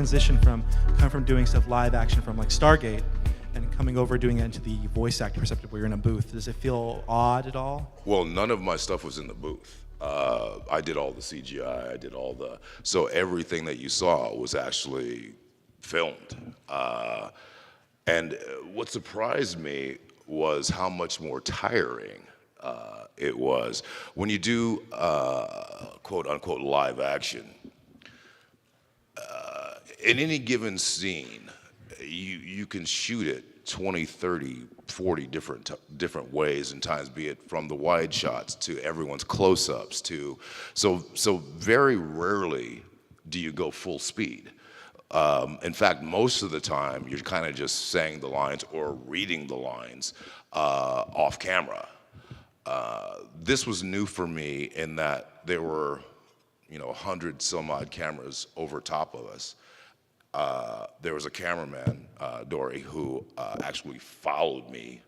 transition from coming from doing stuff live action from like Stargate and coming over doing it into the voice actor perspective where you're in a booth? Does it feel odd at all? Well, none of my stuff was in the booth. I did all the CGI, so everything that you saw was actually filmed. And what surprised me was how much more tiring it was. When you do quote unquote live action, in any given scene, you can shoot it 20, 30, 40 different ways and times, be it from the wide shots to everyone's close-ups so very rarely do you go full speed. In fact, most of the time you're kind of just saying the lines or reading the lines off camera. This was new for me in that there were 100 some odd cameras over top of us. There was a cameraman, Dory, who actually followed me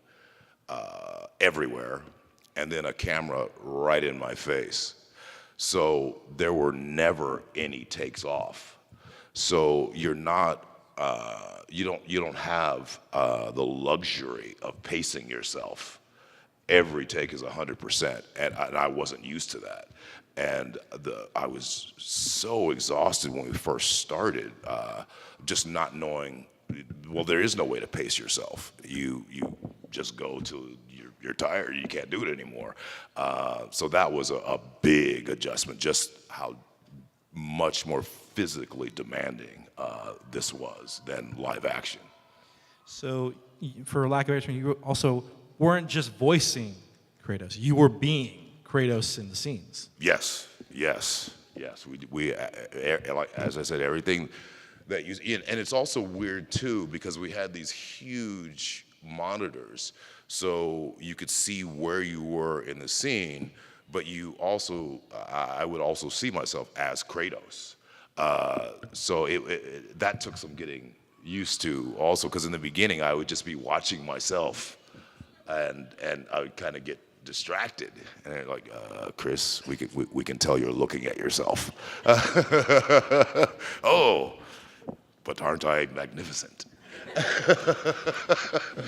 everywhere, and then a camera right in my face. So there were never any takes off. So you're not, you don't have the luxury of pacing yourself. Every take is 100%, and I wasn't used to that. And I was so exhausted when we first started, just not knowing, well, there is no way to pace yourself. You just go till you're tired, you can't do it anymore. So that was a big adjustment, just how much more physically demanding this was than live action. So for lack of better, you also weren't just voicing Kratos, you were being Kratos in the scenes. Yes. We like, as I said, everything that you, and it's also weird too because we had these huge monitors, so you could see where you were in the scene, but you also, I would also see myself as Kratos. So that took some getting used to also, because in the beginning I would just be watching myself, and I would kind of get distracted, and they're like, Chris, we can tell you're looking at yourself. Oh, but aren't I magnificent?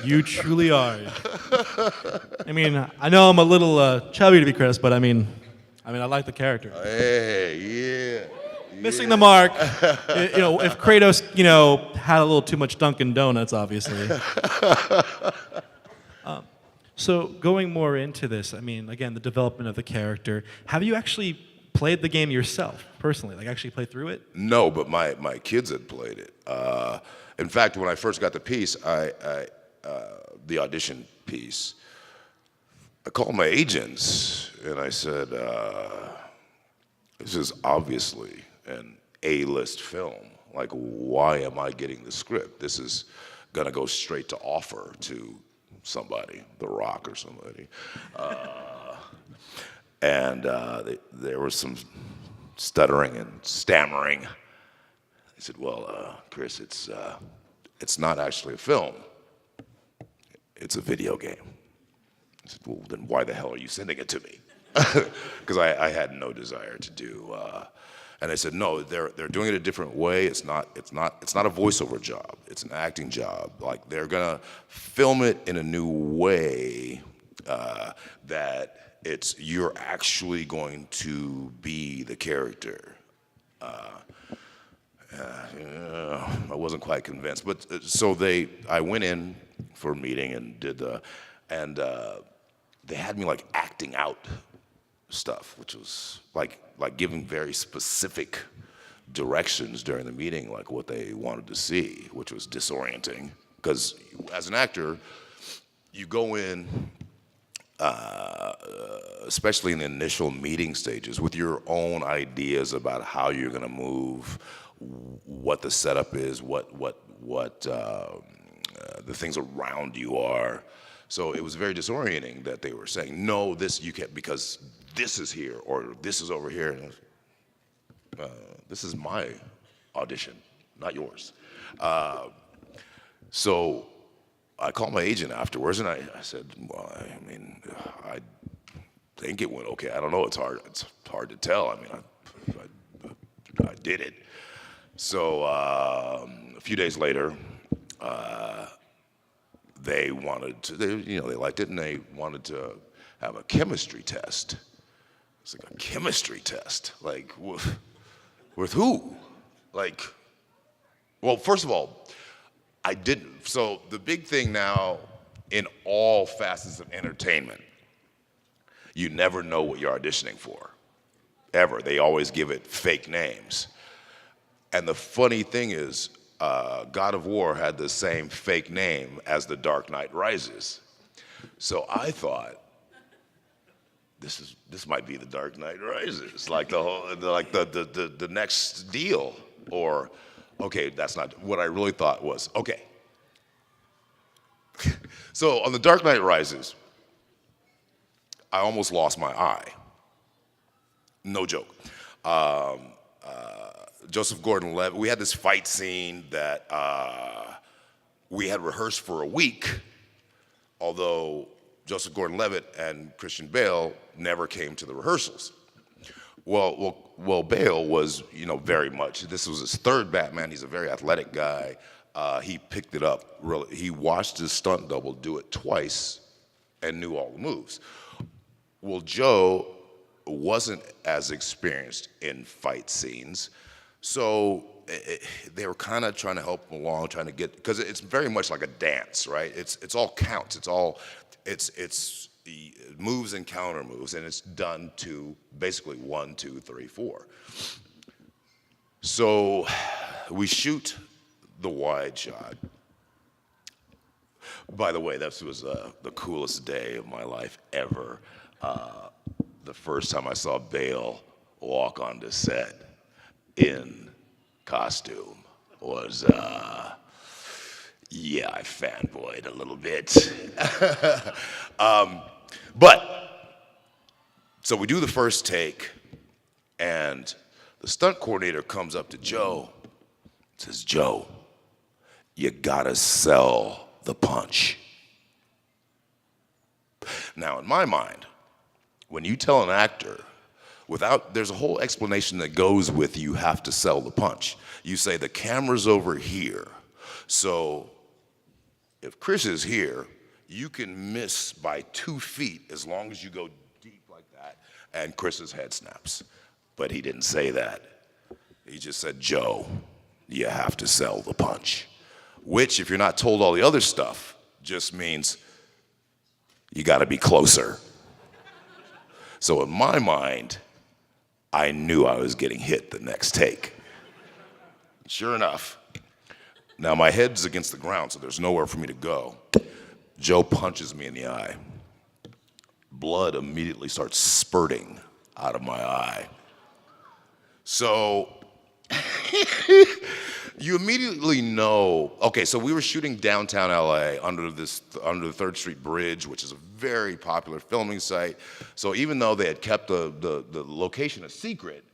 You truly are. I mean, I know I'm a little chubby to be Chris, but I mean, I like the character. Hey, yeah. Missing the mark. If Kratos, had a little too much Dunkin' Donuts, obviously. So going more into this, I mean, again, the development of the character. Have you actually played the game yourself, personally? Like actually played through it? No, but my kids had played it. In fact, when I first got the piece, the audition piece, I called my agents and I said, this is obviously an A-list film. Like, why am I getting the script? This is gonna go straight to offer to somebody, The Rock or somebody. And there was some stuttering and stammering. I said, well, Chris, it's not actually a film. It's a video game. I said, well, then why the hell are you sending it to me? Because I had no desire to do. And I said, no, they're doing it a different way. It's not a voiceover job. It's an acting job. Like, they're gonna film it in a new way that you're actually going to be the character. I wasn't quite convinced, but so I went in for a meeting and they had me like acting out stuff, which was like giving very specific directions during the meeting, like what they wanted to see, which was disorienting. Because as an actor, you go in, especially in the initial meeting stages, with your own ideas about how you're going to move, what the setup is, what the things around you are. So it was very disorienting that they were saying, no, this you can't, because this is here, or this is over here. And this is my audition, not yours. So I called my agent afterwards, and I said, well, I mean, I think it went okay. I don't know. It's hard to tell. I mean, I did it. So a few days later, they wanted to, they liked it, and they wanted to have a chemistry test. It's like a chemistry test, like with who? Like, well, first of all, I didn't. So the big thing now in all facets of entertainment, you never know what you're auditioning for, ever. They always give it fake names. And the funny thing is, God of War had the same fake name as The Dark Knight Rises. So I thought, this might be The Dark Knight Rises, like the next deal. Or, okay, that's not what I really thought was. Okay. So on The Dark Knight Rises, I almost lost my eye. No joke. Joseph Gordon-Levitt, we had this fight scene that we had rehearsed for a week, although Joseph Gordon-Levitt and Christian Bale never came to the rehearsals. Well, Bale was, very much, this was his third Batman. He's a very athletic guy. He picked it up, really. He watched his stunt double do it twice and knew all the moves. Well, Joe wasn't as experienced in fight scenes, so they were kind of trying to help him along, trying to get, because it's very much like a dance, right? It's all counts. It's the moves and counter moves, and it's done to basically 1, 2, 3, 4. So we shoot the wide shot. By the way, this was the coolest day of my life ever. The first time I saw Bale walk onto set in costume was, I fanboyed a little bit. So we do the first take, and the stunt coordinator comes up to Joe and says, "Joe, you gotta sell the punch." Now, in my mind, when you tell an actor, there's a whole explanation that goes with you have to sell the punch. You say the camera's over here, so if Chris is here, you can miss by 2 feet as long as you go deep like that, and Chris's head snaps. But he didn't say that. He just said, "Joe, you have to sell the punch," which, if you're not told all the other stuff, just means you gotta be closer. So in my mind, I knew I was getting hit the next take. Sure enough, now my head's against the ground, so there's nowhere for me to go. Joe punches me in the eye. Blood immediately starts spurting out of my eye. So you immediately know, okay, so we were shooting downtown LA under the 3rd Street Bridge, which is a very popular filming site. So even though they had kept the location a secret,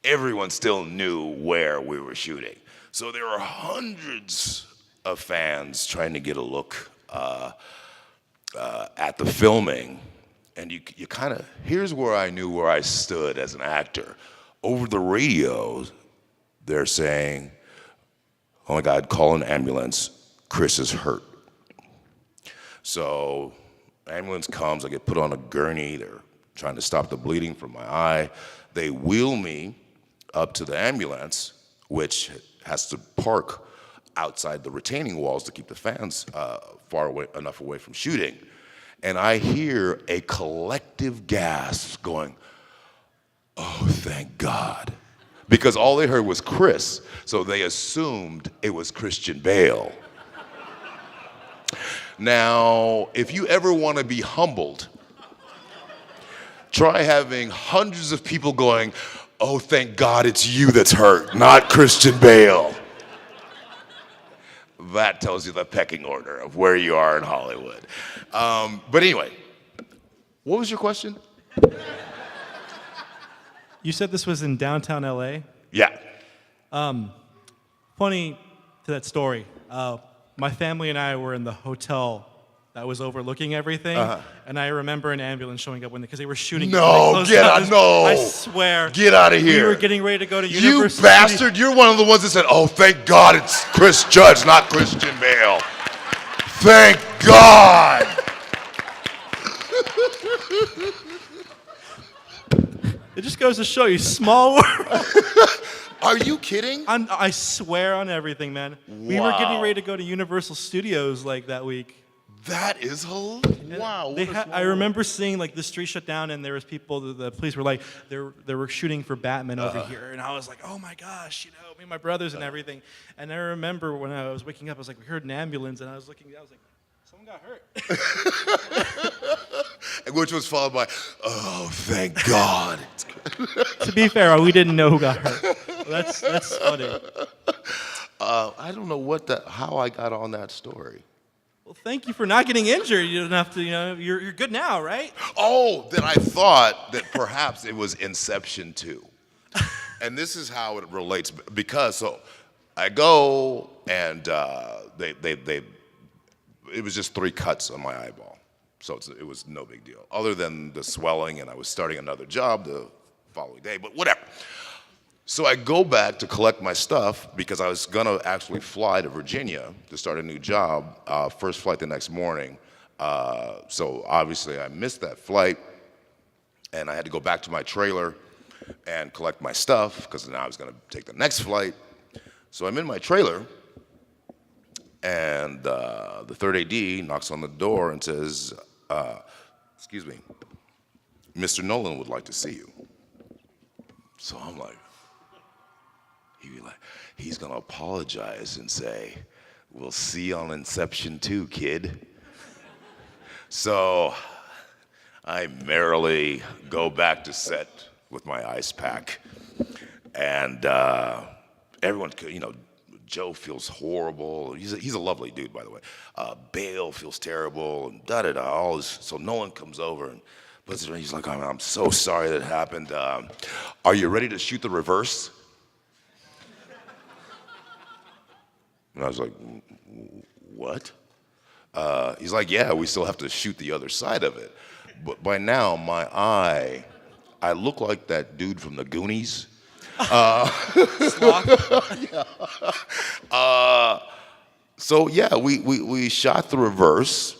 everyone still knew where we were shooting. So there were hundreds of fans trying to get a look at the filming. And you kind of, here's where I knew where I stood as an actor. Over the radio, they're saying, "Oh my God, call an ambulance, Chris is hurt." So ambulance comes, I get put on a gurney, they're trying to stop the bleeding from my eye. They wheel me up to the ambulance, which has to park outside the retaining walls to keep the fans far away, enough away from shooting. And I hear a collective gasp going, "Oh, thank God." Because all they heard was Chris, so they assumed it was Christian Bale. Now, if you ever want to be humbled, try having hundreds of people going, "Oh, thank God it's you that's hurt, not Christian Bale." That tells you the pecking order of where you are in Hollywood. But anyway, what was your question? You said this was in downtown LA? Yeah. Funny to that story. My family and I were in the hotel that was overlooking everything. And I remember an ambulance showing up because they were shooting. No, get out! No, I swear. Get out of here! We were getting ready to go to You Universal. bastard! You're one of the ones that said, "Oh, thank God, it's Chris Judge, not Christian Bale." Thank God. It just goes to show you, small world. Are you kidding? I swear on everything, man. We were getting ready to go to Universal Studios like that week. That is hilarious. Wow. I remember seeing like the street shut down, and there was people. The police were like, they were shooting for Batman over here, and I was like, oh my gosh, me and my brothers and everything. And I remember when I was waking up, I was like, we heard an ambulance, and I was looking. I was like, someone got hurt. Which was followed by, oh, thank God. To be fair, we didn't know who got hurt. That's funny. I don't know how I got on that story. Well, thank you for not getting injured. You don't have to, you're good now, right? Oh, then I thought that perhaps it was Inception 2. And this is how it relates, because I go and it was just 3 cuts on my eyeball. So it was no big deal, other than the swelling, and I was starting another job the following day, but whatever. So I go back to collect my stuff because I was gonna actually fly to Virginia to start a new job, first flight the next morning. So obviously I missed that flight, and I had to go back to my trailer and collect my stuff because now I was gonna take the next flight. So I'm in my trailer, and the third AD knocks on the door and says, excuse me, Mr. Nolan would like to see you. So I'm like, he's gonna apologize and say, we'll see you on Inception 2, kid. So I merrily go back to set with my ice pack, and everyone, Joe feels horrible. He's a lovely dude, by the way. Bale feels terrible, and da-da-da. So Nolan comes over and puts it in. He's like, I'm so sorry that happened. Are you ready to shoot the reverse? And I was like, what? He's like, yeah, we still have to shoot the other side of it. But by now, I look like that dude from the Goonies. So yeah, we shot the reverse,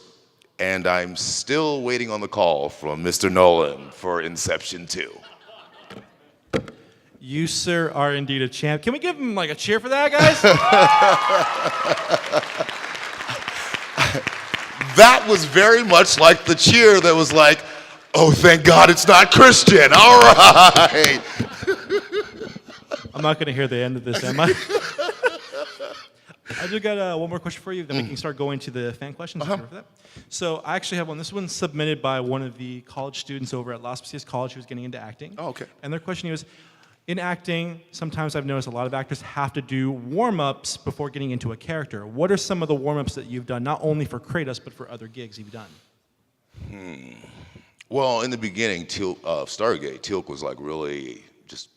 and I'm still waiting on the call from Mr. Nolan for Inception 2. You, sir, are indeed a champ. Can we give him like a cheer for that, guys? That was very much like the cheer that was like, oh, thank God it's not Christian. All right. I'm not going to hear the end of this, am I? I do got one more question for you, then we can start going to the fan questions. For that. So I actually have one. This one's submitted by one of the college students over at Las Pacific College who's getting into acting. Oh, okay. And their question is, in acting, sometimes I've noticed a lot of actors have to do warm-ups before getting into a character. What are some of the warm-ups that you've done, not only for Kratos, but for other gigs you've done? Well, in the beginning, Stargate, Teal'c was like really just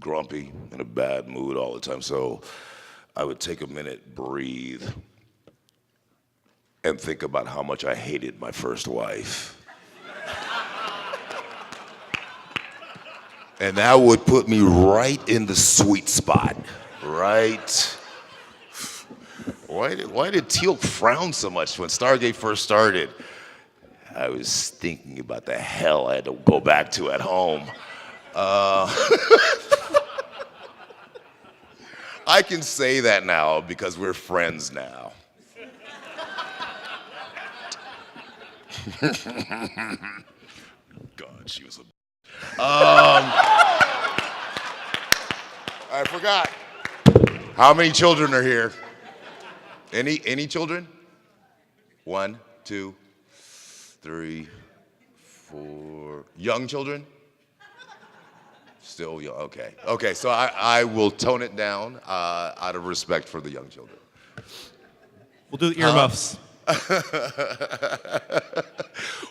grumpy, in a bad mood all the time. So I would take a minute, breathe, and think about how much I hated my first wife. And that would put me right in the sweet spot, right? Why did Teal'c frown so much when Stargate first started? I was thinking about the hell I had to go back to at home. I can say that now because we're friends now. God, she was a... I forgot. How many children are here? Any children? 1, 2, 3, 4. Young children? Still young. Okay. Okay. So I will tone it down out of respect for the young children. We'll do the earmuffs.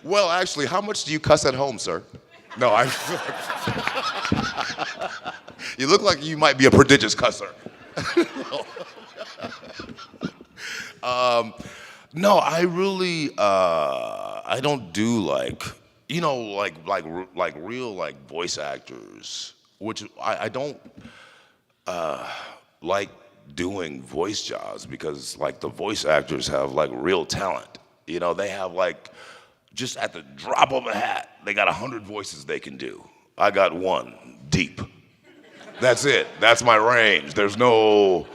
Well, actually, how much do you cuss at home, sir? No, you look like you might be a prodigious cusser. No, I really I don't do like like real like voice actors, which I don't like doing voice jobs because like the voice actors have like real talent. You know, they have like just at the drop of a hat, they got 100 voices they can do. I got one, deep. That's it. That's my range. There's no,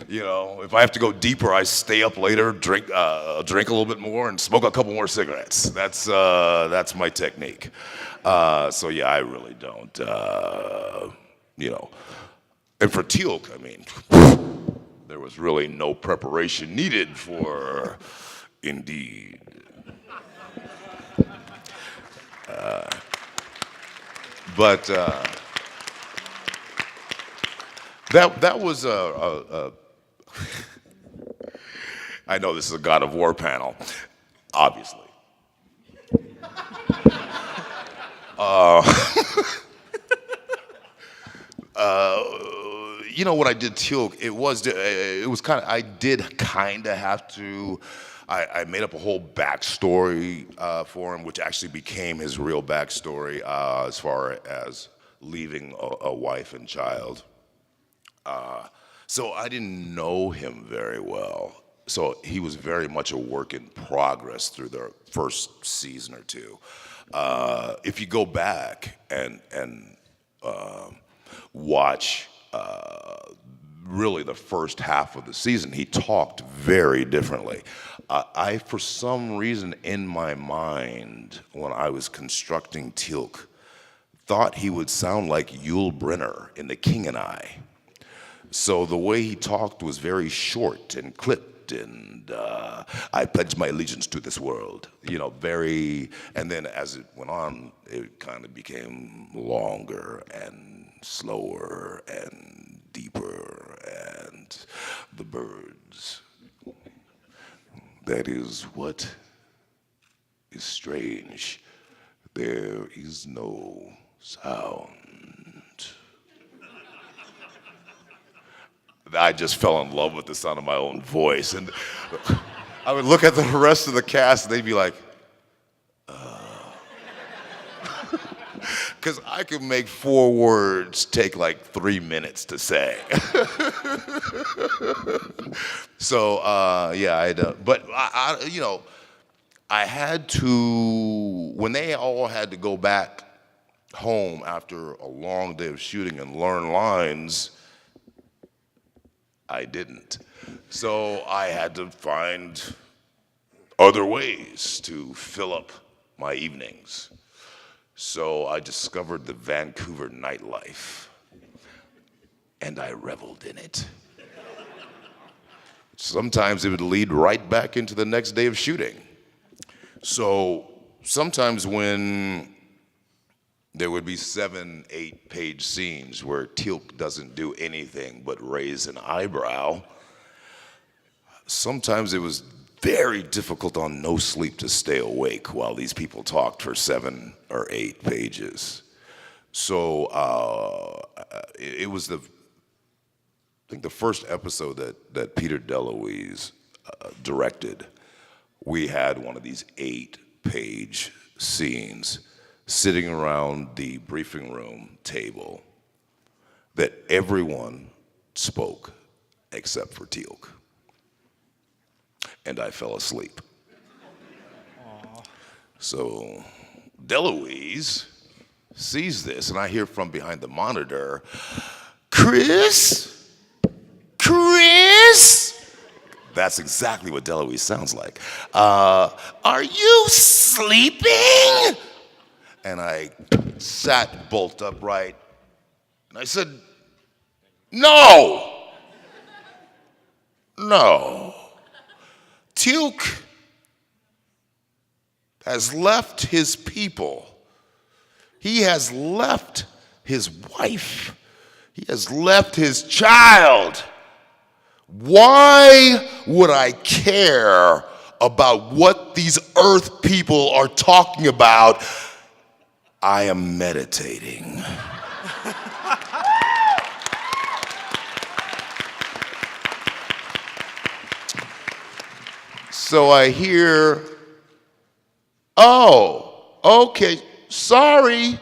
you know, if I have to go deeper, I stay up later, drink a little bit more, and smoke a couple more cigarettes. That's my technique. So yeah, I really don't, you know. And for Teal'c, I mean, there was really no preparation needed for, indeed. But that was I know this is a God of War panel, obviously. You know, when I did Teal'c, it was kind of, I did kind of have to, I made up a whole backstory for him, which actually became his real backstory as far as leaving a wife and child. So I didn't know him very well. So he was very much a work in progress through the first season or two. If you go back and watch really the first half of the season, he talked very differently. I, for some reason in my mind, when I was constructing Teal'c, thought he would sound like Yul Brynner in The King and I. So the way he talked was very short and clipped, and I pledge my allegiance to this world, you know, very, and then as it went on, it kind of became longer and slower and deeper, and the birds. That is what is strange. There is no sound. I just fell in love with the sound of my own voice. And I would look at the rest of the cast and they'd be like, because I could make 4 words take like 3 minutes to say. So, yeah, but you know, I had to, when they all had to go back home after a long day of shooting and learn lines, I didn't. So I had to find other ways to fill up my evenings. So I discovered the Vancouver nightlife, and I reveled in it. Sometimes it would lead right back into the next day of shooting. So sometimes when there would be 7, 8-page scenes where Teal'c doesn't do anything but raise an eyebrow, sometimes it was very difficult on no sleep to stay awake while these people talked for 7 or 8 pages. So it was I think the first episode that Peter DeLuise directed. We had one of these 8-page scenes sitting around the briefing room table that everyone spoke except for Teal'c. And I fell asleep. Aww. So DeLuise sees this, and I hear from behind the monitor, Chris? Chris? That's exactly what DeLuise sounds like. Are you sleeping? And I sat bolt upright, and I said, no. Teal'c has left his people. He has left his wife. He has left his child. Why would I care about what these earth people are talking about? I am meditating. So I hear, oh, okay, sorry.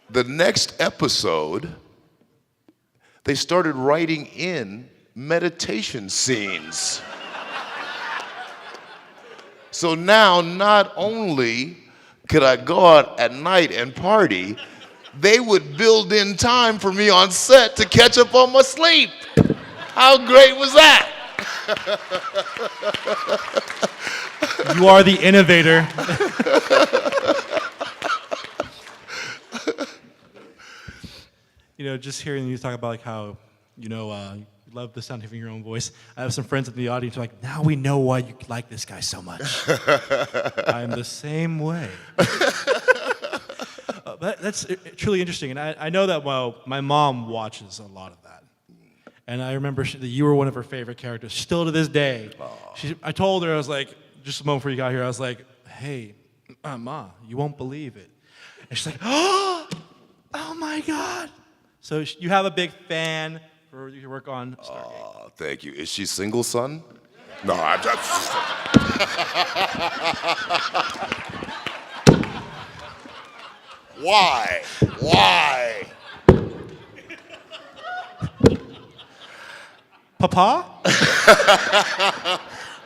The next episode, they started writing in meditation scenes. So now, not only could I go out at night and party, they would build in time for me on set to catch up on my sleep. How great was that? You are the innovator. Just hearing you talk about like how, you love the sound of your own voice. I have some friends in the audience who are like, now we know why you like this guy so much. I'm the same way. But that's truly interesting. And I know that, my mom watches a lot of that. And I remember that you were one of her favorite characters, still to this day. I told her, I was like, just a moment before you got here, I was like, hey, Ma, you won't believe it. And she's like, oh my God. So you have a big fan for your work on Stargate. Oh, thank you. Is she single, son? No, I'm just... Why? Why? Papa?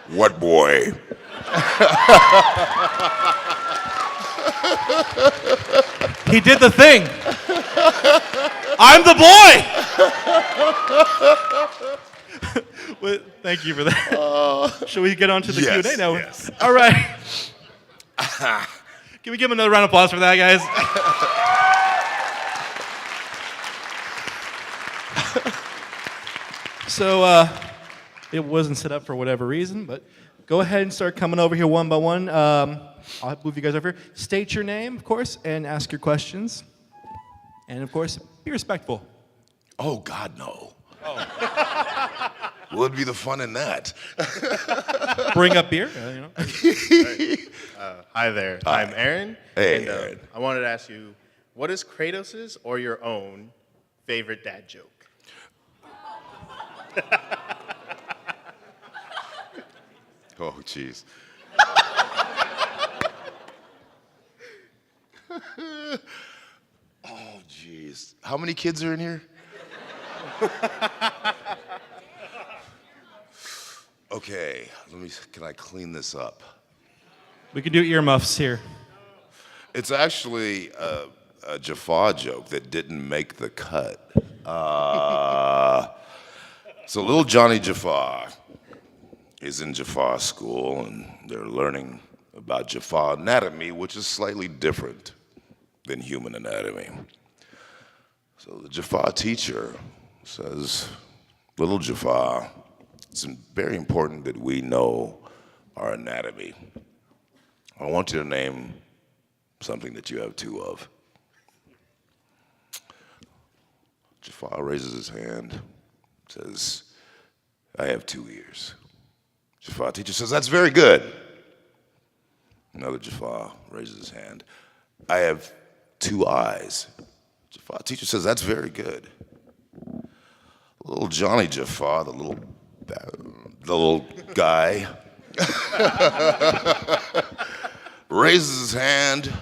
What boy? He did the thing. I'm the boy. Well, thank you for that. Should we get on to the Yes, Q&A now? yes. All right. Can we give him another round of applause for that, guys? So it wasn't set up for whatever reason, but go ahead and start coming over here one by one. I'll move you guys over here. State your name, of course, and ask your questions. And, of course, be respectful. Oh, God, no. Oh. What would be the fun in that? Bring up beer, Hi there. Hi. I'm Aaron. Hey, and, Aaron. I wanted to ask you, what is Kratos's or your own favorite dad joke? Oh, jeez. Oh, jeez. How many kids are in here? Okay, can I clean this up? We can do earmuffs here. It's actually a Jaffa joke that didn't make the cut. So little Johnny Jaffa is in Jaffa school, and they're learning about Jaffa anatomy, which is slightly different than human anatomy. So the Jaffa teacher says, little Jaffa, it's very important that we know our anatomy. I want you to name something that you have two of. Jaffa raises his hand, says, I have 2 ears. Jaffa teacher says, that's very good. Another Jaffa raises his hand. I have 2 eyes. Jaffa teacher says, that's very good. Little Johnny Jaffa, the little guy, raises his hand,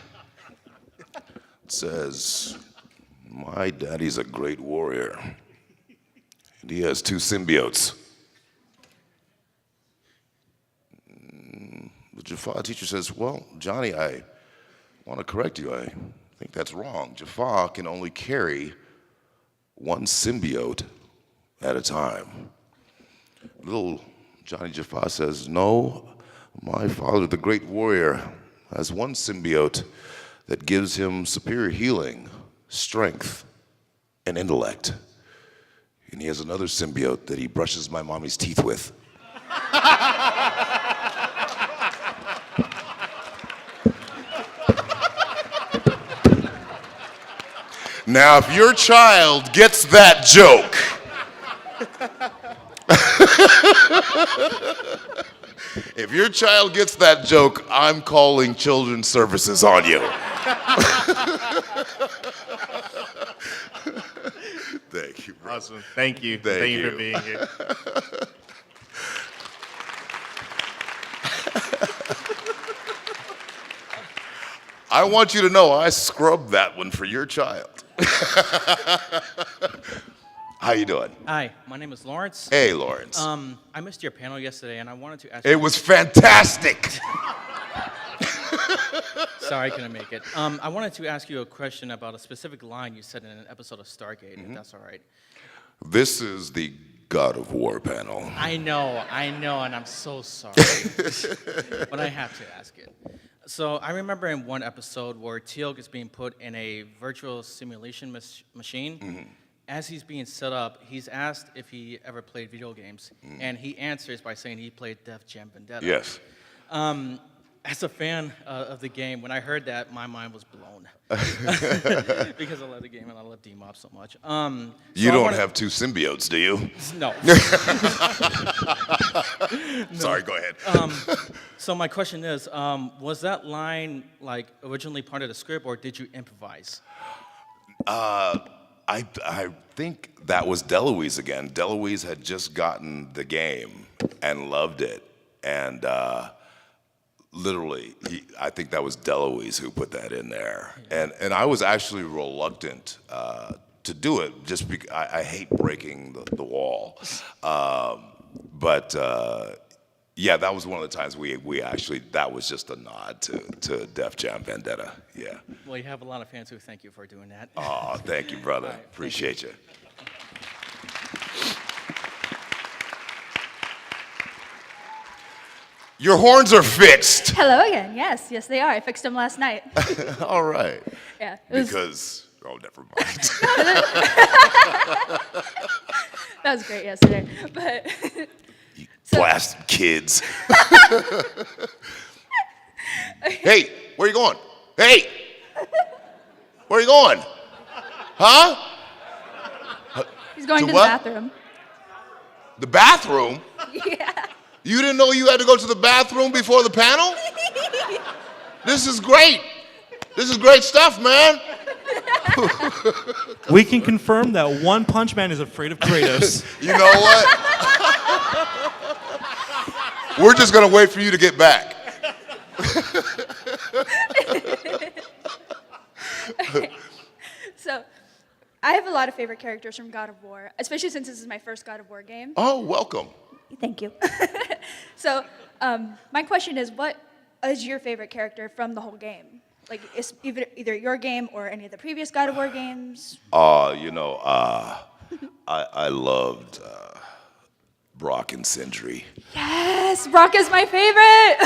says, my daddy's a great warrior, and he has 2 symbiotes. The Jaffa teacher says, well, Johnny, I want to correct you. I think that's wrong. Jaffa can only carry 1 symbiote at a time. Little Johnny Jaffa says, no, my father, the great warrior, has 1 symbiote that gives him superior healing, strength, and intellect. And he has another symbiote that he brushes my mommy's teeth with. Now, if your child gets that joke, if your child gets that joke, I'm calling children's services on you. Thank you, bro. Awesome. Thank you. Thank you you. for being here. I want you to know I scrubbed that one for your child. How you doing? Hi, my name is Lawrence. Hey, Lawrence. I missed your panel yesterday, and I wanted to ask It was fantastic. Sorry I couldn't make it. I wanted to ask you a question about a specific line you said in an episode of Stargate, if that's all right. This is the God of War panel. I know, and I'm so sorry. But I have to ask it. So I remember in one episode where Teal'c is being put in a virtual simulation machine. As he's being set up, he's asked if he ever played video games, and he answers by saying he played Def Jam Vendetta. Yes. As a fan of the game, when I heard that, my mind was blown. Because I love the game and I love D-Mob so much. You don't have two symbiotes, do you? No. Sorry, go ahead. So my question is, was that line like originally part of the script, or did you improvise? I think that was DeLuise again. DeLuise had just gotten the game and loved it. And literally, I think that was DeLuise who put that in there. And I was actually reluctant to do it just because I hate breaking the wall. But yeah, that was one of the times we actually, that was just a nod to Def Jam Vendetta. Yeah. Well, you have a lot of fans who thank you for doing that. Oh, thank you, brother. Right, Appreciate you. Your horns are fixed. Hello again. Yes, yes, they are. I fixed them last night. All right. Yeah. It was, Because, oh, never mind. that was great yesterday. But Blast kids. Hey, where you going? Hey, where you going? Huh? he's going To to the what? bathroom. The bathroom? Yeah. You didn't know you had to go to the bathroom before the panel? This is great. This is great stuff, man. We can confirm that One Punch Man is afraid of Kratos. You know what? We're just going to wait for you to get back. Okay. So, I have a lot of favorite characters from God of War, especially since this is my first God of War game. Oh, welcome. Thank you. So, my question is, what is your favorite character from the whole game? Like, it's either your game or any of the previous God of War games? I loved Brock and Sindri. Yes, Brock is my favorite.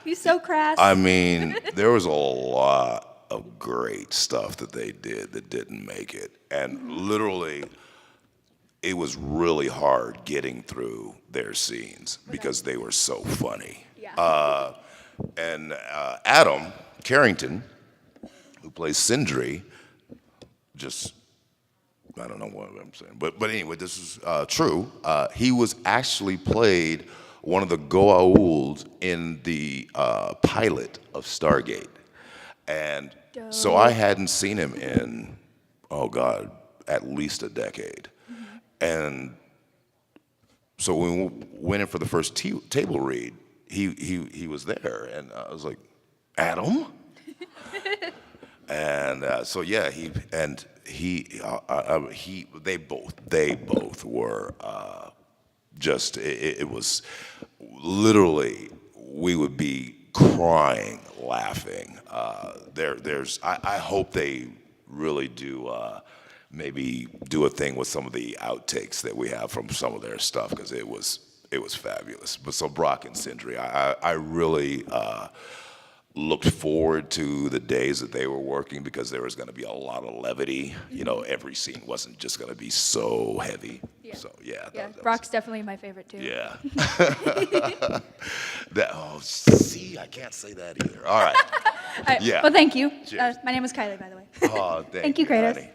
He's so crass. I mean, there was a lot of great stuff that they did that didn't make it. And literally, it was really hard getting through their scenes because they were so funny. Yeah. And Adam Carrington, who plays Sindri, just, I don't know what I'm saying, but anyway, this is true. He was actually played one of the Goa'uld in the pilot of Stargate. And so I hadn't seen him in, oh God, at least a decade. And so when we went in for the first table read, he was there, and I was like, Adam? And so yeah, they both were just it was literally, we would be crying, laughing. I hope they really do maybe do a thing with some of the outtakes that we have from some of their stuff, because it was fabulous. But so Brock and Sindri, I really looked forward to the days that they were working, because there was going to be a lot of levity. You know, every scene wasn't just going to be so heavy. Yeah. So yeah. Yeah, that Brock's definitely my favorite too. yeah. See, I can't say that either. All right. All right, Yeah. well, thank you. Cheers. My name is Kylie, by the way. Oh, Thank you, Kratos. honey.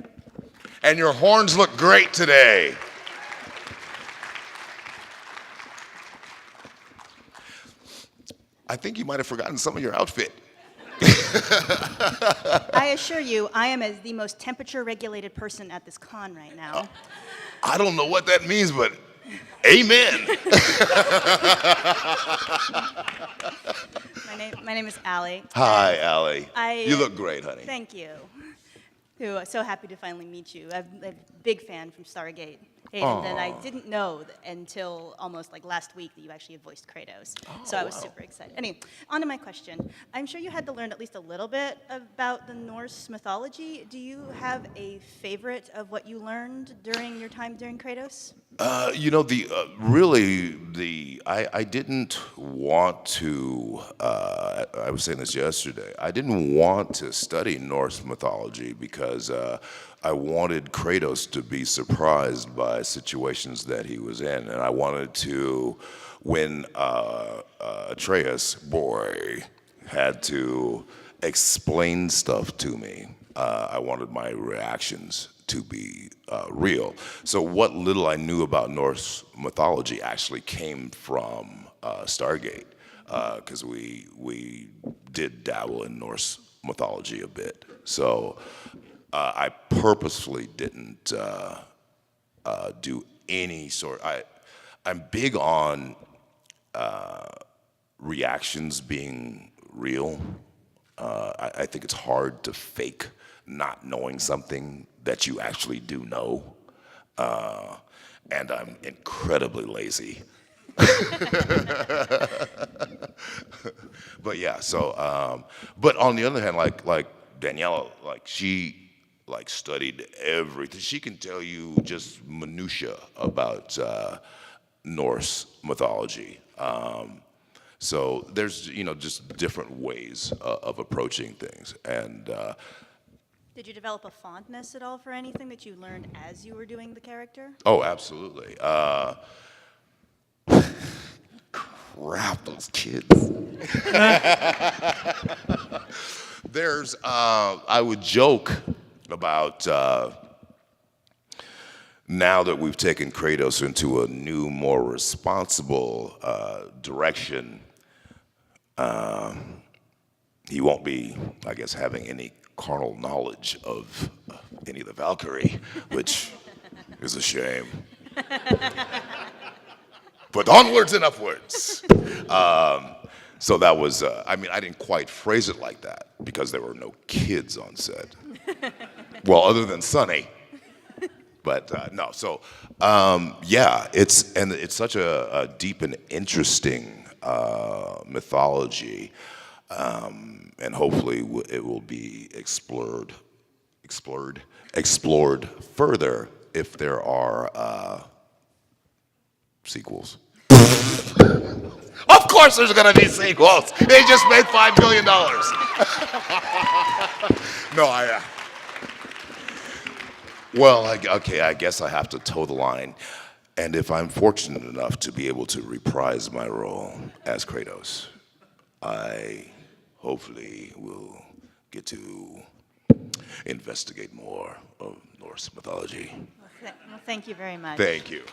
And your horns look great today. I think you might have forgotten some of your outfit. I assure you, I am as the most temperature-regulated person at this con right now. I don't know what that means, but Amen. My name is Allie. Hi, Allie. I- You look great, honey. Thank you. So happy to finally meet you. I'm a big fan from Stargate. And I didn't know until almost like last week that you actually had voiced Kratos. So I was super excited. Anyway, on to my question. I'm sure you had to learn at least a little bit about the Norse mythology. Do you have a favorite of what you learned during your time during Kratos? I didn't want to, I was saying this yesterday, I didn't want to study Norse mythology because I wanted Kratos to be surprised by situations that he was in. And I wanted to, when Atreus, boy, had to explain stuff to me, I wanted my reactions to be real. So what little I knew about Norse mythology actually came from Stargate, because we did dabble in Norse mythology a bit. So I purposefully didn't do any sort. I'm big on reactions being real. I think it's hard to fake not knowing something that you actually do know. And I'm incredibly lazy. But yeah, so, but on the other hand, like Daniela, like she studied everything. She can tell you just minutia about Norse mythology. So there's, just different ways of approaching things. And Did you develop a fondness at all for anything that you learned as you were doing the character? oh, absolutely. Crap, those kids. I would joke about now that we've taken Kratos into a new, more responsible direction, he won't be, I guess, having any carnal knowledge of any of the Valkyrie, which is a shame. But onwards and upwards. So that was, I didn't quite phrase it like that because there were no kids on set. Well, other than Sonny. But no, so yeah, it's such a deep and interesting mythology, and hopefully it will be explored further if there are sequels. Of course there's gonna be sequels. They just made $5 billion. No, well, I guess I have to toe the line. And if I'm fortunate enough to be able to reprise my role as Kratos, I hopefully will get to investigate more of Norse mythology. Well, thank you very much. Thank you.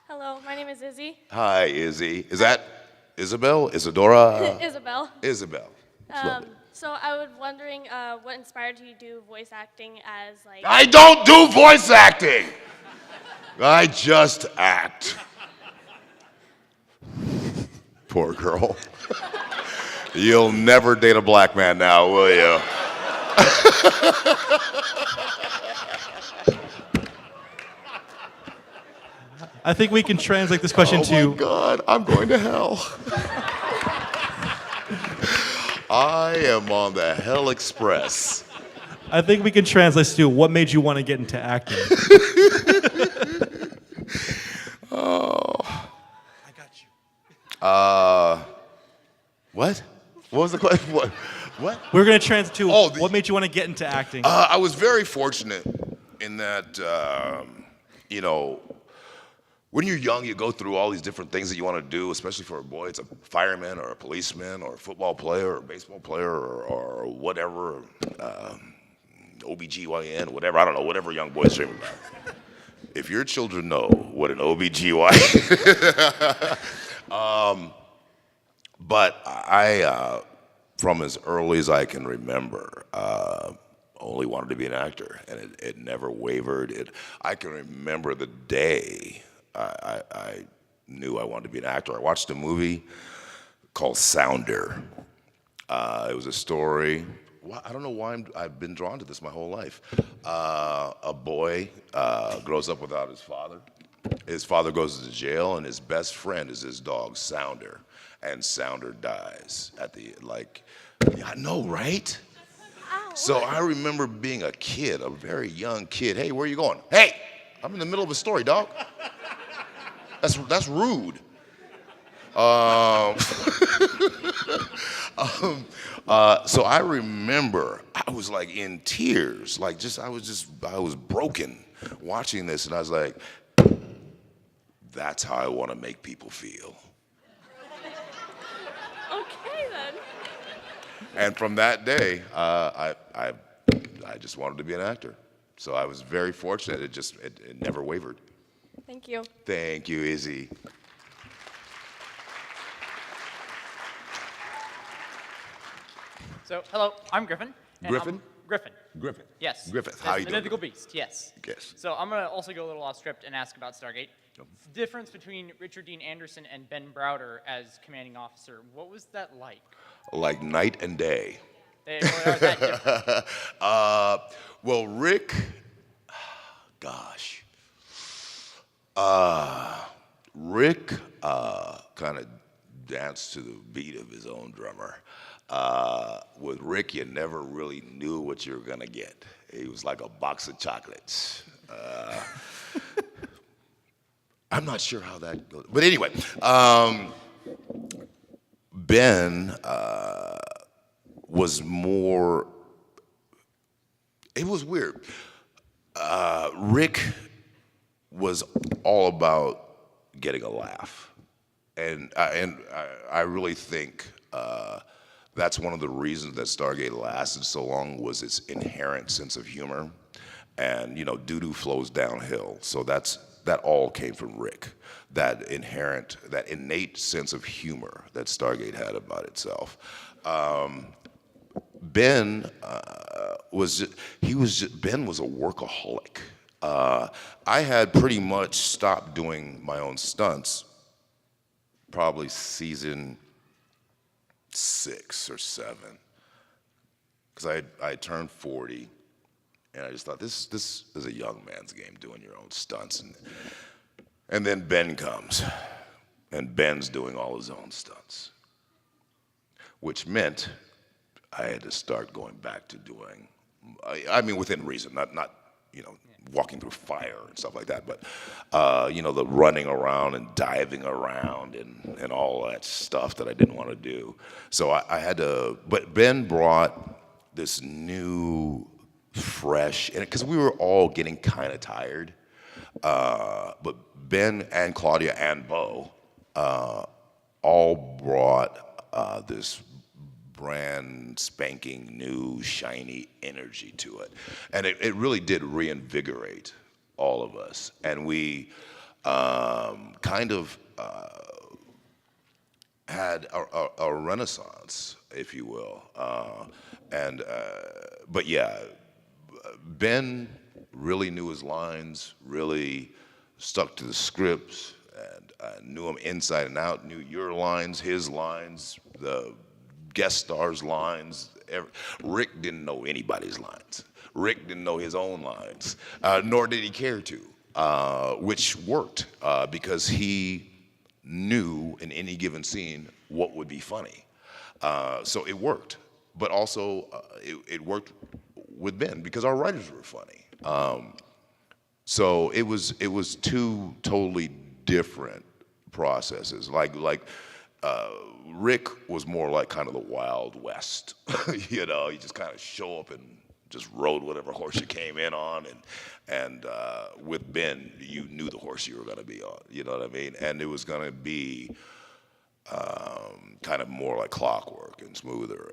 Hello, my name is Izzy. Hi, Izzy. Is that Isabel? Isadora? Isabel. Isabel. So I was wondering what inspired you to do voice acting as like. I don't do voice acting. I just act. Poor girl. You'll never date a black man now, will you? I think we can translate this question Oh to. my God, I'm going to hell. I am on the Hell Express. I think we can translate this to what made you want to get into acting. Oh. I got you. What? What was the question? What? We're going to translate to Oh, what made you want to get into acting. I was very fortunate in that, when you're young, you go through all these different things that you want to do, especially for a boy. It's a fireman or a policeman or a football player or a baseball player or whatever, OBGYN, whatever. I don't know, whatever young boys dream about. If your children know what an OBGYN but I, from as early as I can remember, only wanted to be an actor, and it never wavered. I can remember the day I knew I wanted to be an actor. I watched a movie called Sounder. It was a story. I don't know why I've been drawn to this my whole life. A boy grows up without his father. His father goes to jail, and his best friend is his dog, Sounder. And Sounder dies at the, I know, right? So I remember being a kid, a very young kid. Hey, where are you going? Hey, I'm in the middle of a story, dog. That's rude. So I remember I was like in tears, I was broken watching this, and I was like, that's how I want to make people feel. Okay then. And from that day, I just wanted to be an actor. So I was very fortunate. It never wavered. Thank you. Thank you, Izzy. So, hello, I'm Griffin. and Griffin? Griffin. Griffin. Yes. Griffith, The- how you the doing? mythical beast, yes. Yes. So I'm going to also go a little off script and ask about Stargate. The difference between Richard Dean Anderson and Ben Browder as commanding officer, what was that like? Like night and day. They really are that different. Well, Rick, gosh. Rick kind of danced to the beat of his own drummer. With Rick, you never really knew what you were going to get. He was like a box of chocolates. I'm not sure how that goes. But anyway, Ben was more, it was weird. Rick was all about getting a laugh. And I really think that's one of the reasons that Stargate lasted so long was its inherent sense of humor. And, doo-doo flows downhill. So that all came from Rick. That innate sense of humor that Stargate had about itself. Ben was a workaholic. I had pretty much stopped doing my own stunts probably season 6 or 7, because I turned 40, and I just thought this is a young man's game, doing your own stunts, and then Ben comes, and Ben's doing all his own stunts, which meant I had to start going back to doing, I mean within reason, not walking through fire and stuff like that, but the running around and diving around and all that stuff that I didn't want to do. So I had to, but Ben brought this new, fresh, and because we were all getting kind of tired, but Ben and Claudia and Bo all brought this brand spanking new shiny energy to it, and it really did reinvigorate all of us, and we kind of had a renaissance, if you will, but yeah, Ben really knew his lines, really stuck to the scripts, and knew them inside and out, knew your lines, his lines, the guest stars' lines. Rick didn't know anybody's lines. Rick didn't know his own lines, nor did he care to, which worked because he knew in any given scene what would be funny. So it worked, but also it worked with Ben because our writers were funny. So it was two totally different processes. Rick was more like kind of the Wild West. You just kind of show up and just rode whatever horse you came in on, and with Ben, you knew the horse you were going to be on. You know what I mean? And it was going to be kind of more like clockwork and smoother.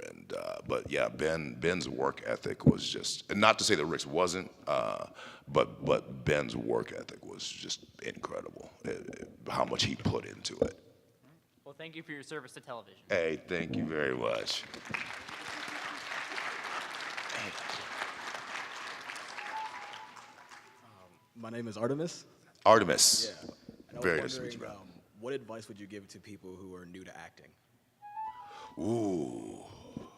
But yeah, Ben's work ethic was just, and not to say that Rick's wasn't, but Ben's work ethic was just incredible. How much he put into it. Well, thank you for your service to television. Hey, thank you very much. My name is Artemis. Artemis. Yeah. And I Very was nice to meet wondering, you, man. what advice would you give to people who are new to acting? Ooh,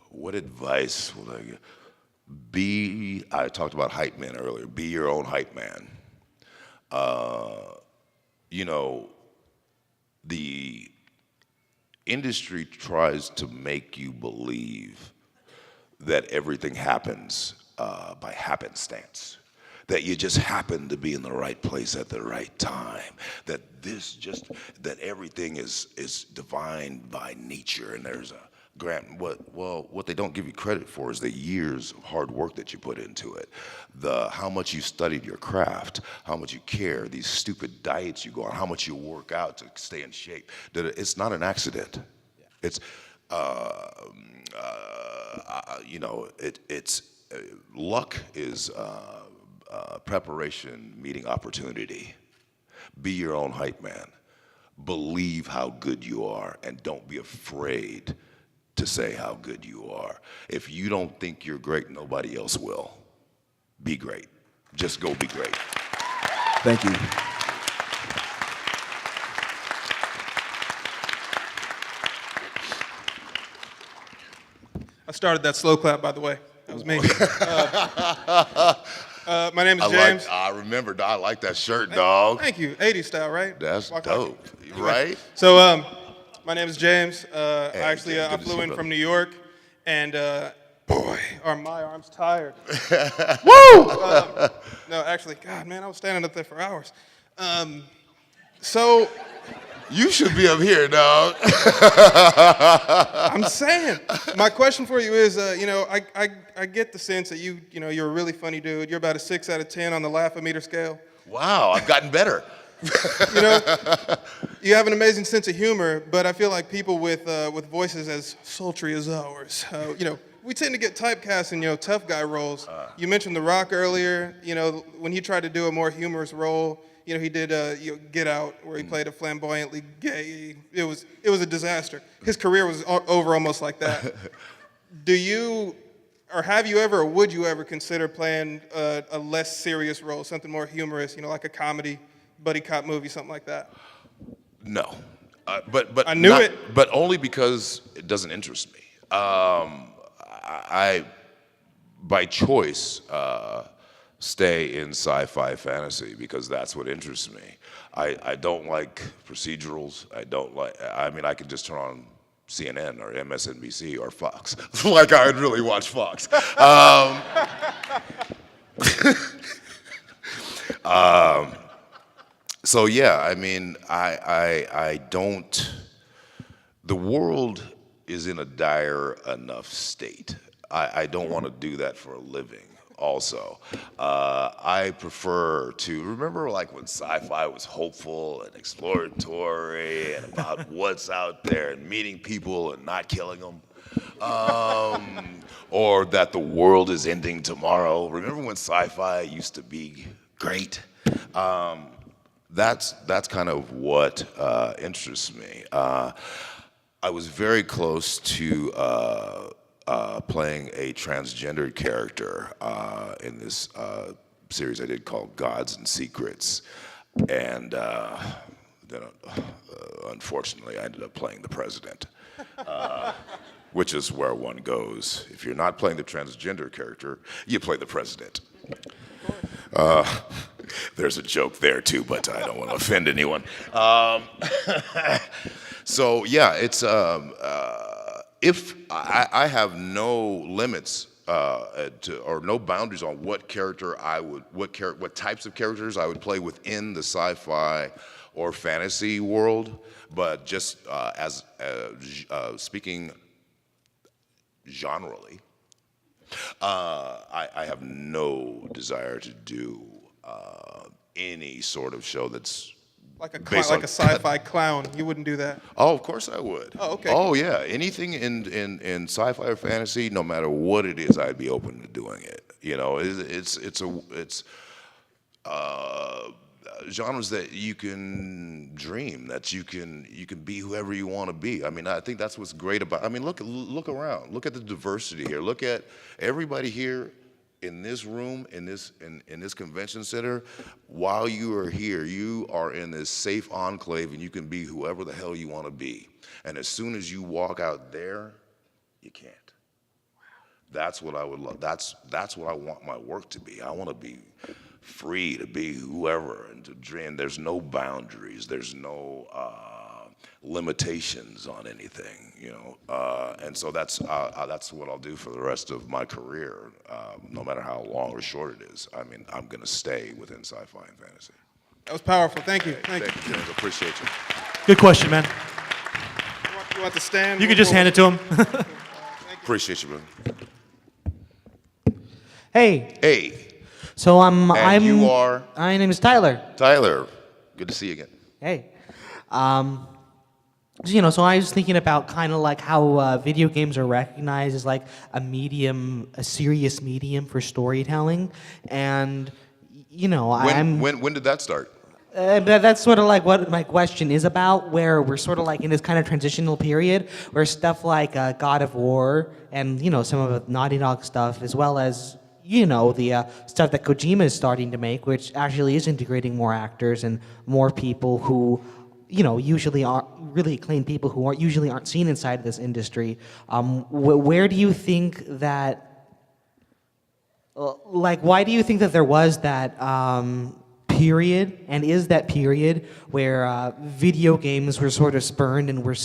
what advice would I give? I talked about hype man earlier. Be your own hype man. You know, the industry tries to make you believe that everything happens by happenstance, that you just happen to be in the right place at the right time, that everything is divined by nature, and there's a what they don't give you credit for is the years of hard work that you put into it, how much you studied your craft, how much you care, these stupid diets you go on, how much you work out to stay in shape. That it's not an accident. It's luck is preparation meeting opportunity. Be your own hype man. Believe how good you are, and don't be afraid to say how good you are. If you don't think you're great, nobody else will. Be great. Just go be great. Thank you. I started that slow clap, by the way. That was me. My name is James. I remember, I like that shirt, dog. Thank you. 80s style, right? That's Walk dope, like right? So, my name is James. Hey, I good to flew see in you, from brother. New York, and boy, are my arms tired. Woo! No, actually, God, man, I was standing up there for hours. So, You should be up here, dog. I'm saying, my question for you is, I get the sense that you're a really funny dude. You're about a 6 out of 10 on the laugh-o-meter scale. Wow, I've gotten better. You know, you have an amazing sense of humor, but I feel like people with voices as sultry as ours, we tend to get typecast in tough guy roles. You mentioned The Rock earlier. When he tried to do a more humorous role, he did Get Out, where he played a flamboyantly gay. It was a disaster. His career was over almost like that. Do you, or have you ever, or would you ever consider playing a less serious role, something more humorous, like a comedy, buddy cop movie, something like that? No, but I knew it. But only because it doesn't interest me. I by choice, stay in sci-fi fantasy because that's what interests me. I don't like procedurals. I could just turn on CNN or MSNBC or Fox. Like I would really watch Fox. So yeah, I don't, the world is in a dire enough state. I don't want to do that for a living also. I prefer to, remember like when sci-fi was hopeful and exploratory and about what's out there and meeting people and not killing them? Or that the world is ending tomorrow. Remember when sci-fi used to be great? That's kind of what interests me. I was very close to playing a transgendered character in this series I did called Gods and Secrets. And then, unfortunately, I ended up playing the president, which is where one goes. If you're not playing the transgender character, you play the president. There's a joke there too, but I don't want to offend anyone. So yeah, it's if I have no limits or no boundaries on what character what types of characters I would play within the sci-fi or fantasy world, but just as speaking generally. I have no desire to do any sort of show that's Like based a on sci-fi clown. You wouldn't do that. Oh, of course I would. Oh, okay. Oh, yeah. Anything in sci-fi or fantasy, no matter what it is, I'd be open to doing it. It's genres that you can dream, that you can be whoever you want to be. I think that's what's great about. Look around. Look at the diversity here. Look at everybody here in this room, in this convention center, while you are here, you are in this safe enclave and you can be whoever the hell you want to be. And as soon as you walk out there, you can't. That's what I would love. That's what I want my work to be. I want to be free to be whoever and to dream. There's no boundaries. There's no limitations on anything, you know. And so that's what I'll do for the rest of my career, no matter how long or short it is. I mean, I'm gonna stay within sci-fi and fantasy. That was powerful. Thank you. Thank you, James. Appreciate you. Good question, man. You want to stand? You can just hand it to him. Appreciate you, brother. Hey. Hey. So And you are? My name is Tyler. Tyler. Good to see you again. Hey. So I was thinking about kind of like how video games are recognized as like a serious medium for storytelling, and When did that start? That's sort of like what my question is about, where we're sort of like in this kind of transitional period where stuff like God of War and some of the Naughty Dog stuff, as well as the stuff that Kojima is starting to make, which actually is integrating more actors and more people who usually are really acclaimed people who usually aren't seen inside of this industry. Where do you think that, why do you think that there was that period, and is that period where video games were sort of spurned and were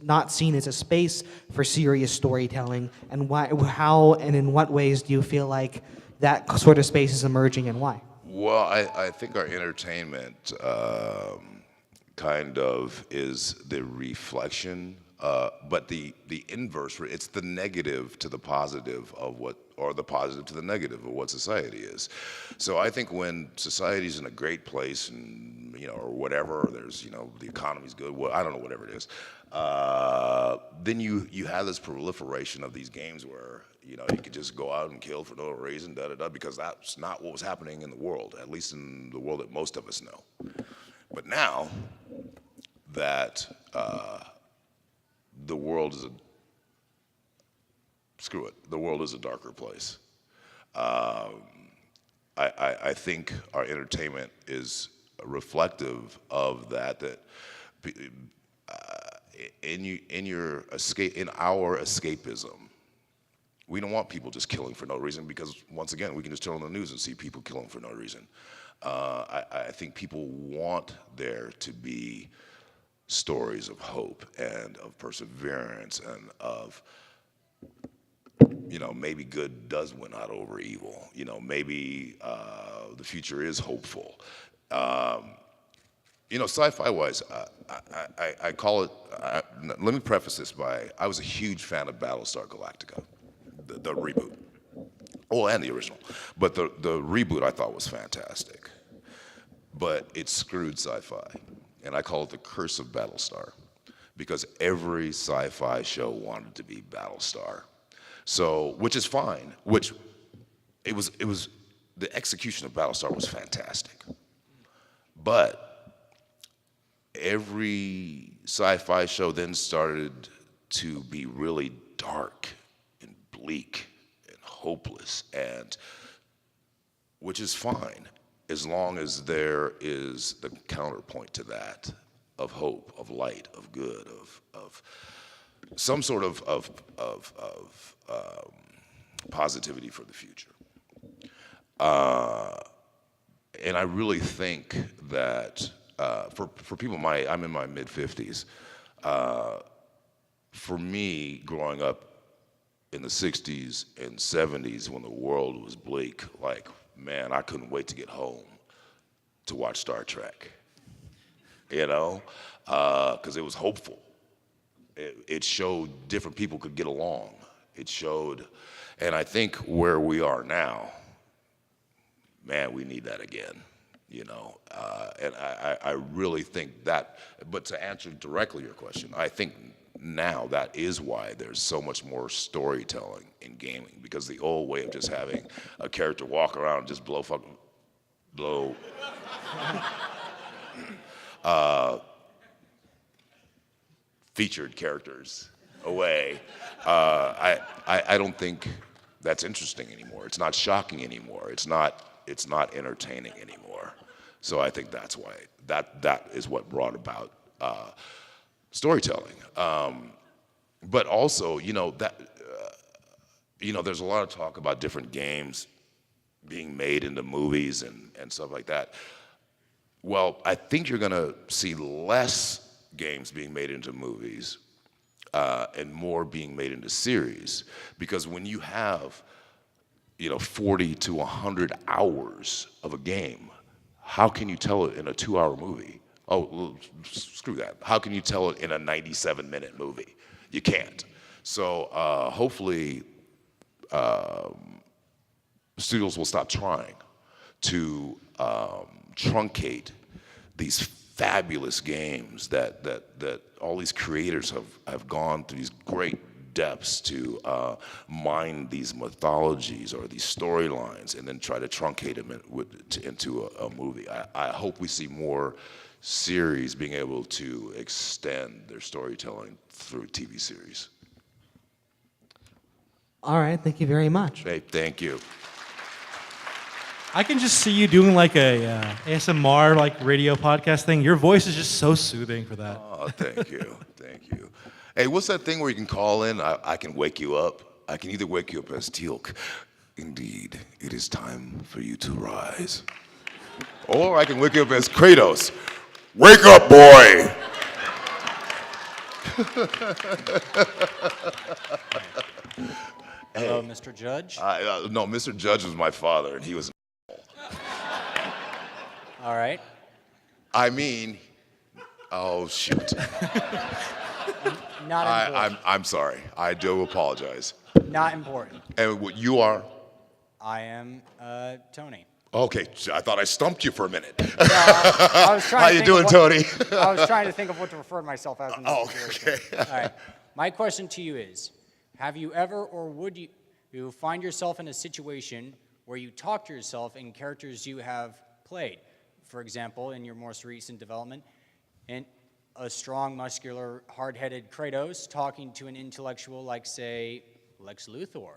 not seen as a space for serious storytelling, and how and in what ways do you feel like that sort of space is emerging, and why? Well, I think our entertainment kind of is the reflection, but the inverse. It's the negative to the positive of what, or the positive to the negative of what society is. So I think when society's in a great place, and or whatever, there's the economy's good. Well, I don't know, whatever it is. Then you have this proliferation of these games where you could just go out and kill for no reason, because that's not what was happening in the world, at least in the world that most of us know. But now that the world is the world is a darker place. I think our entertainment is reflective of that. In our escapism, we don't want people just killing for no reason, because once again, we can just turn on the news and see people killing for no reason. I think people want there to be stories of hope and of perseverance and of, maybe good does win out over evil. Maybe the future is hopeful. Sci-fi wise, I call it, let me preface this by, I was a huge fan of Battlestar Galactica, the reboot. Oh, and the original. But the reboot I thought was fantastic. But it screwed sci-fi. And I call it the curse of Battlestar, because every sci-fi show wanted to be Battlestar. So, which is fine, it was the execution of Battlestar was fantastic. But every sci-fi show then started to be really dark and bleak and hopeless, and which is fine as long as there is the counterpoint to that of hope, of light, of good, of some sort of positivity for the future. And I really think that for people I'm in my mid-50s, for me, growing up in the 60s and 70s when the world was bleak, man, I couldn't wait to get home to watch Star Trek, because it was hopeful. It showed different people could get along. It showed, and I think where we are now, man, we need that again, and I really think that, but to answer directly your question, I think now that is why there's so much more storytelling in gaming, because the old way of just having a character walk around and just blow featured characters away, I don't think that's interesting anymore. It's not shocking anymore. It's not entertaining anymore. So I think that's why that is what brought about storytelling. But also, there's a lot of talk about different games being made into movies and stuff like that. Well, I think you're gonna see less games being made into movies and more being made into series, because when you have 40 to 100 hours of a game, how can you tell it in a 2-hour movie? Oh, well, screw that. How can you tell it in a 97-minute movie? You can't. So hopefully studios will stop trying to truncate these fabulous games that all these creators have gone through these great depths to mine these mythologies or these storylines and then try to truncate them into a movie. I hope we see more series being able to extend their storytelling through TV series. All right, thank you very much. Hey, thank you. I can just see you doing like a ASMR like radio podcast thing. Your voice is just so soothing for that. Oh, thank you, thank you. Hey, what's that thing where you can call in? I can wake you up. I can either wake you up as Teal'c, indeed, it is time for you to rise. Or I can wake you up as Kratos, wake up, boy! Hello, Mr. Judge. No, Mr. Judge was my father, and he was. All right. I mean, oh shoot. Not important. I'm sorry. I do apologize. Not important. And what you are? I am Tony. Okay, I thought I stumped you for a minute. I was trying How to you think doing, of Tony? I was trying to think of what to refer to myself as in this situation. Okay. All right. My question to you is, have you ever or would you find yourself in a situation where you talk to yourself in characters you have played? For example, in your most recent development, in a strong, muscular, hard-headed Kratos talking to an intellectual like, say, Lex Luthor.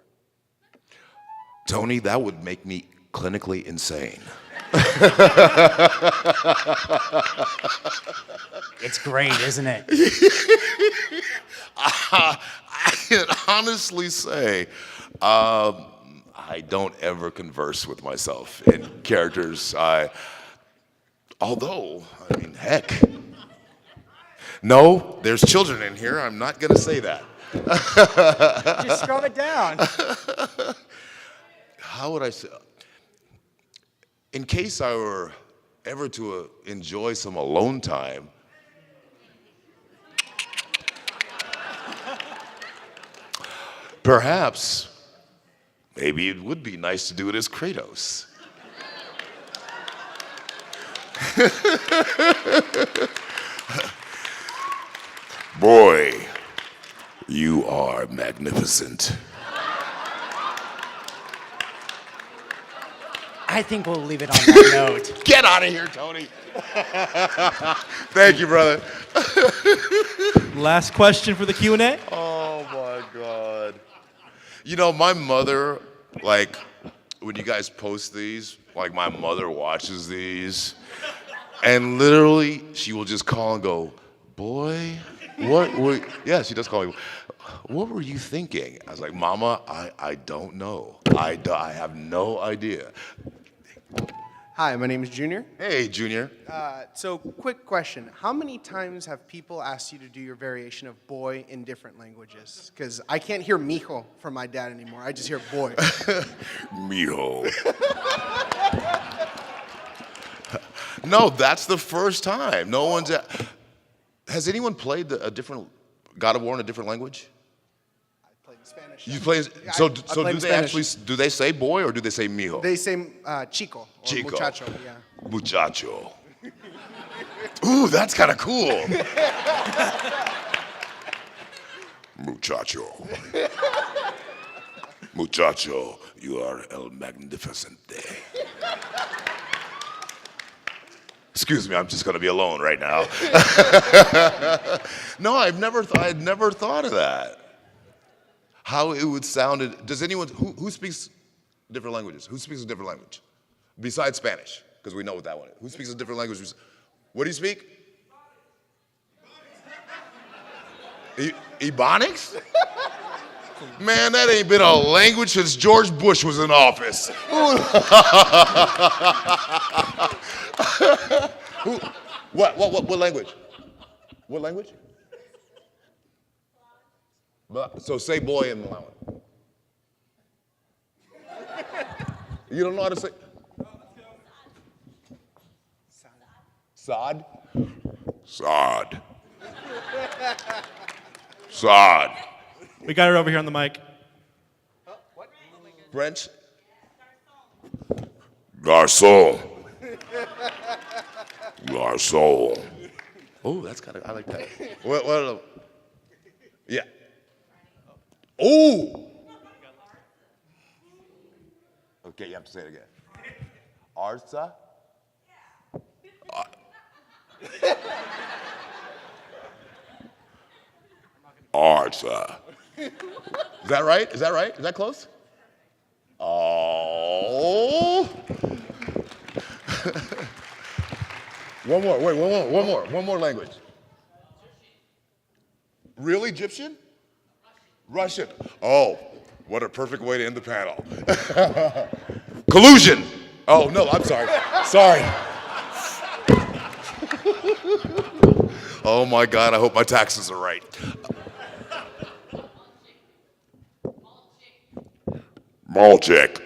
Tony, that would make me clinically insane. It's great, isn't it? I can honestly say, I don't ever converse with myself in characters. Although, I mean, heck. No, there's children in here. I'm not going to say that. Just scrub it down. How would I say? In case I were ever to enjoy some alone time, perhaps, maybe it would be nice to do it as Kratos. Boy, you are magnificent. I think we'll leave it on that note. Get out of here, Tony. Thank you, brother. Last question for the Q&A. Oh my God. You know, my mother, like, when you guys post these, like, my mother watches these, and literally, she will just call and go, boy, what were, yeah, she does call me, what were you thinking? I was like, Mama, I don't know. I have no idea. Hi, my name is Junior. Hey, Junior. So, quick question. How many times have people asked you to do your variation of boy in different languages? Because I can't hear mijo from my dad anymore. I just hear boy. Mijo. No, that's the first time. No one's. Has anyone played a different God of War in a different language? I played in Spanish. You play. So do they actually? Do they say boy or do they say mijo? They say chico or Chico. muchacho. Yeah. Muchacho. Ooh, that's kind of cool. Muchacho. Muchacho, you are el magnificente. Excuse me, I'm just going to be alone right now. No, I'd never thought of that. how it would sound. Does anyone who speaks different languages? Who speaks a different language besides Spanish? Because we know what that one is. Who speaks a different language? What do you speak? Ebonics? Man, that ain't been a language since George Bush was in office. What language? What language? So say boy in Malawi. You don't know how to say? Sod? Sod. Sod. We got her over here on the mic. French? Garçon. Garçon. Oh, that's kind of, I like that. What, yeah. Oh! Okay, you have to say it again. Arsa? Arsa. Is that right? Is that right? Is that close? Oh. One more, wait, one more language. Real Egyptian? Russian. Oh, what a perfect way to end the panel. Collusion. Oh, no, I'm sorry. Sorry. Oh my God, I hope my taxes are right. Malchik.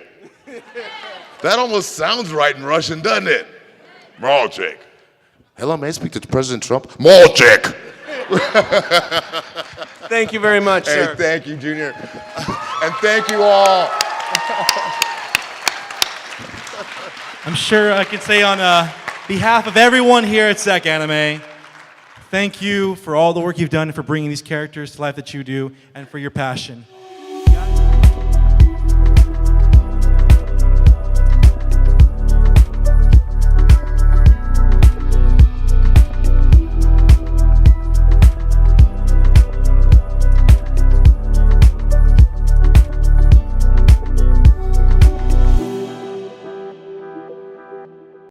That almost sounds right in Russian, doesn't it? Malchik. Hello, may I speak to President Trump? Malchik. Thank you very much, sir. Hey, thank you, Junior. And thank you all. I'm sure I could say on behalf of everyone here at SacAnime, thank you for all the work you've done and for bringing these characters to life that you do and for your passion.